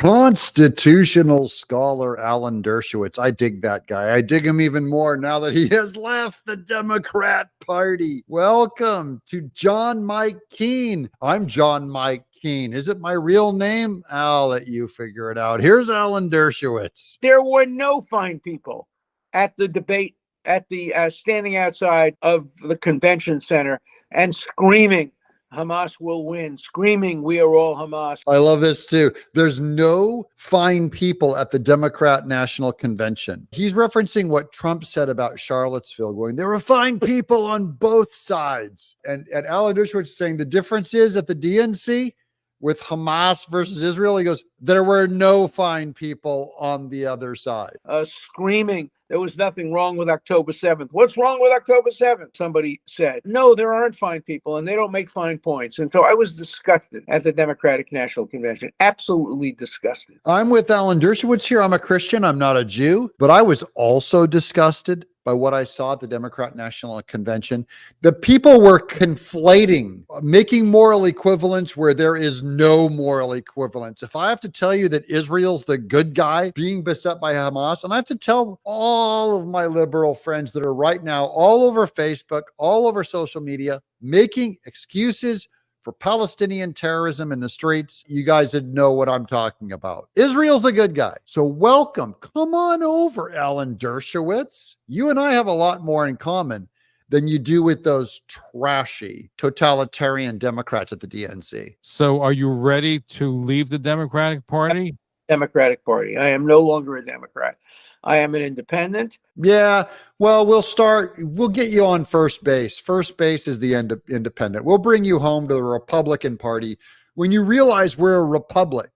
Constitutional scholar Alan Dershowitz. I dig that guy. I dig him even more now that he has left the Democrat Party. Welcome to John Mike Keene. I'm John Mike Keene. Is it my real name? I'll let you figure it out. Here's Alan Dershowitz. There were no fine people at the debate, at the standing outside of the convention center and screaming, Hamas will win, screaming, we are all Hamas. I love this too. There's no fine people at the Democrat National Convention. He's referencing what Trump said about Charlottesville, going, there were fine people on both sides. And Alan Dershowitz is saying the difference is at the DNC with Hamas versus Israel, he goes, there were no fine people on the other side. Screaming, there was nothing wrong with October 7th. What's wrong with October 7th? Somebody said, no, there aren't fine people and they don't make fine points. And so I was disgusted at the Democratic National Convention, absolutely disgusted. I'm with Alan Dershowitz here. I'm a Christian. I'm not a Jew, but I was also disgusted by what I saw at the Democrat National Convention. The people were conflating, making moral equivalence where there is no moral equivalence. If I have to tell you that Israel's the good guy being beset by Hamas, and I have to tell all of my liberal friends that are right now all over Facebook, all over social media, making excuses for Palestinian terrorism in the streets, you guys would know what I'm talking about. Israel's the good guy. So welcome. Come on over, Alan Dershowitz. You and I have a lot more in common than you do with those trashy totalitarian Democrats at the DNC. So are you ready to leave the Democratic Party? Democratic Party. I am no longer a Democrat. I am an independent. Yeah, well, we'll get you on first base. First base is the independent. We'll bring you home to the Republican Party when you realize we're a republic.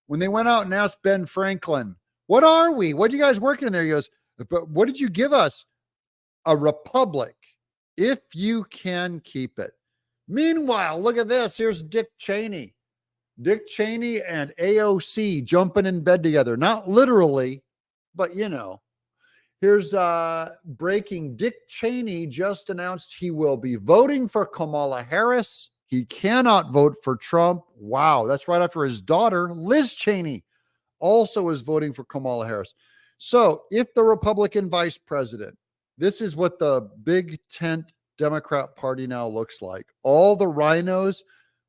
When they went out and asked Ben Franklin, what are we? What are you guys working in there? He goes, but what did you give us? A republic, if you can keep it. Meanwhile, look at this. Here's Dick Cheney. Dick Cheney and AOC jumping in bed together. Not literally, but you know. Here's breaking. Dick Cheney just announced he will be voting for Kamala Harris. He cannot vote for Trump. Wow, that's right after his daughter, Liz Cheney, also is voting for Kamala Harris. So if the Republican vice president, this is what the big tent Democrat Party now looks like. All the RINOs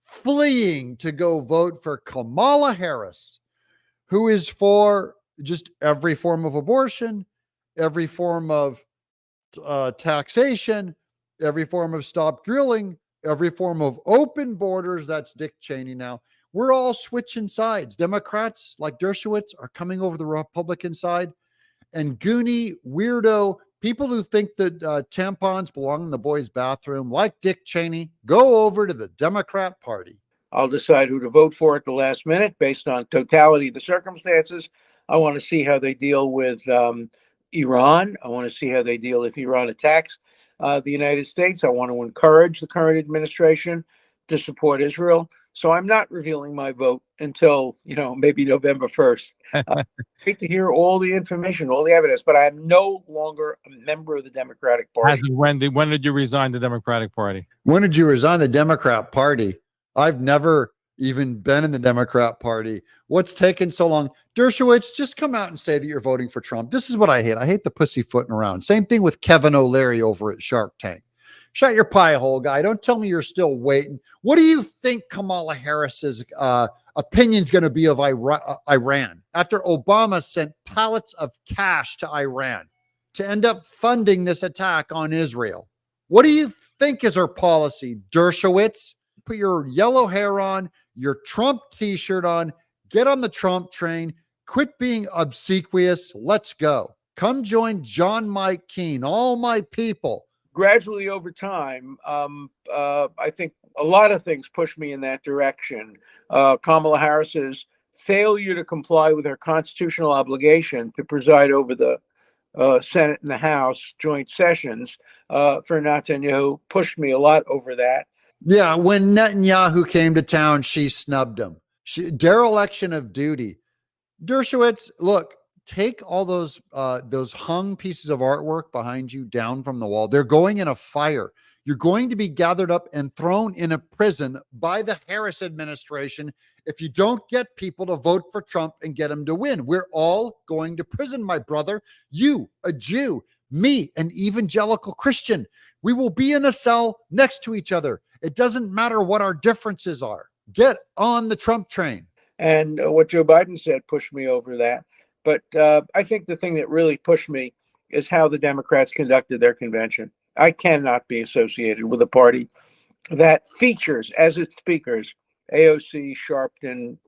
fleeing to go vote for Kamala Harris, who is for just every form of abortion, every form of taxation, every form of stop drilling, every form of open borders. That's Dick Cheney now. We're all switching sides. Democrats like Dershowitz are coming over the Republican side, and goony, weirdo people who think that tampons belong in the boys' bathroom, like Dick Cheney, go over to the Democrat Party. I'll decide who to vote for at the last minute based on totality of the circumstances. I want to see how they deal with Iran. I want to see how they deal if Iran attacks the United States. I want to encourage the current administration to support Israel. So I'm not revealing my vote until, maybe November 1st. Great to hear all the information, all the evidence, but I am no longer a member of the Democratic Party. When did you resign the Democratic Party? When did you resign the Democrat Party? I've never even been in the Democrat Party. What's taken so long? Dershowitz, just come out and say that you're voting for Trump. This is what I hate. I hate the pussyfooting around. Same thing with Kevin O'Leary over at Shark Tank. Shut your pie hole, guy. Don't tell me you're still waiting. What do you think Kamala Harris's opinion is going to be of Iran after Obama sent pallets of cash to Iran to end up funding this attack on Israel? What do you think is her policy, Dershowitz? Put your yellow hair on, your Trump t-shirt on, get on the Trump train, quit being obsequious. Let's go. Come join John Mike Keene, all my people. Gradually over time, I think a lot of things push me in that direction. Kamala Harris's failure to comply with her constitutional obligation to preside over the Senate and the House joint sessions for Netanyahu pushed me a lot over that. Yeah, when Netanyahu came to town, she snubbed him. Dereliction of duty. Dershowitz, look, take all those hung pieces of artwork behind you down from the wall. They're going in a fire. You're going to be gathered up and thrown in a prison by the Harris administration if you don't get people to vote for Trump and get him to win. We're all going to prison, my brother. You, a Jew, me, an evangelical Christian. We will be in a cell next to each other. It doesn't matter what our differences are. Get on the Trump train. And what Joe Biden said pushed me over that. But I think the thing that really pushed me is how the Democrats conducted their convention. I cannot be associated with a party that features as its speakers AOC, Sharpton,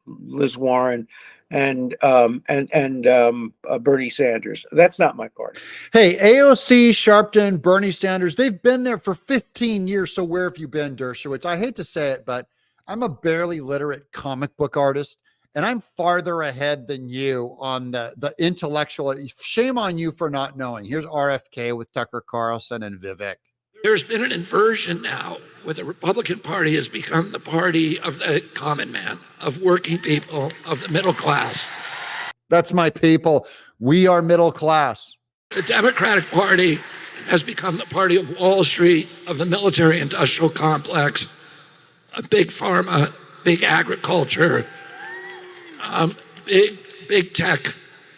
Liz Warren, and Bernie Sanders. That's not my party. Hey, AOC, Sharpton, Bernie Sanders, they've been there for 15 years. So where have you been, Dershowitz? I hate to say it, but I'm a barely literate comic book artist, and I'm farther ahead than you on the intellectual. Shame on you for not knowing. Here's RFK with Tucker Carlson and Vivek. There's been an inversion now where the Republican Party has become the party of the common man, of working people, of the middle class. That's my people. We are middle class. The Democratic Party has become the party of Wall Street, of the military industrial complex, of big pharma, big agriculture, big tech,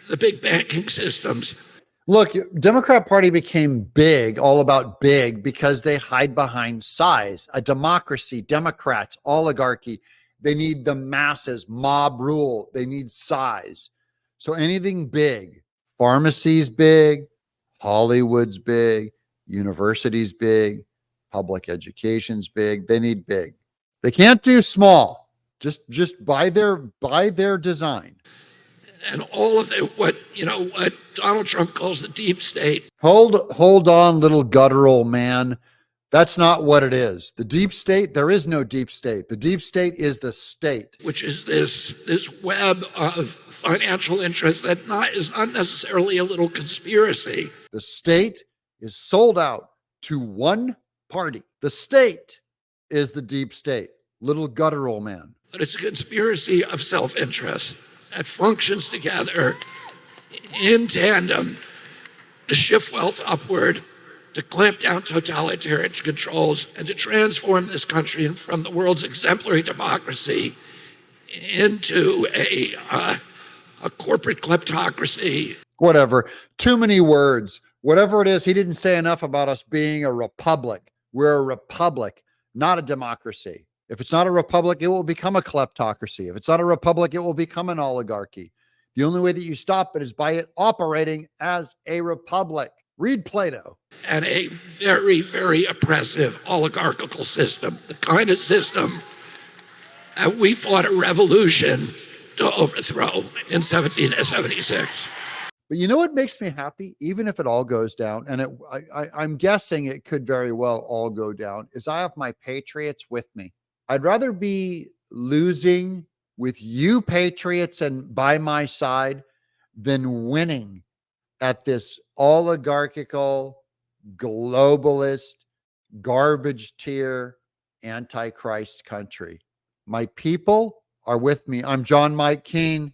the big banking systems. Look, Democrat Party became big, all about big, because they hide behind size. A democracy, Democrats, oligarchy, they need the masses, mob rule. They need size. So anything big, pharmacy's big, Hollywood's big, university's big, public education's big. They need big. They can't do small. Just by their design. And all of what Donald Trump calls the deep state. Hold on, little guttural man. That's not what it is. The deep state, there is no deep state. The deep state is the state. Which is this web of financial interests that is not necessarily a little conspiracy. The state is sold out to one party. The state is the deep state. Little guttural man. But it's a conspiracy of self-interest that functions together in tandem to shift wealth upward, to clamp down totalitarian controls, and to transform this country from the world's exemplary democracy into a corporate kleptocracy. Whatever. Too many words. Whatever it is, he didn't say enough about us being a republic. We're a republic, not a democracy. If it's not a republic, it will become a kleptocracy. If it's not a republic, it will become an oligarchy. The only way that you stop it is by it operating as a republic. Read Plato. And a very, very oppressive oligarchical system, the kind of system that we fought a revolution to overthrow in 1776. But you know what makes me happy, even if it all goes down, and I'm guessing it could very well all go down, is I have my patriots with me. I'd rather be losing with you patriots and by my side than winning at this oligarchical, globalist, garbage tier, antichrist country. My people are with me. I'm John Mike Keene.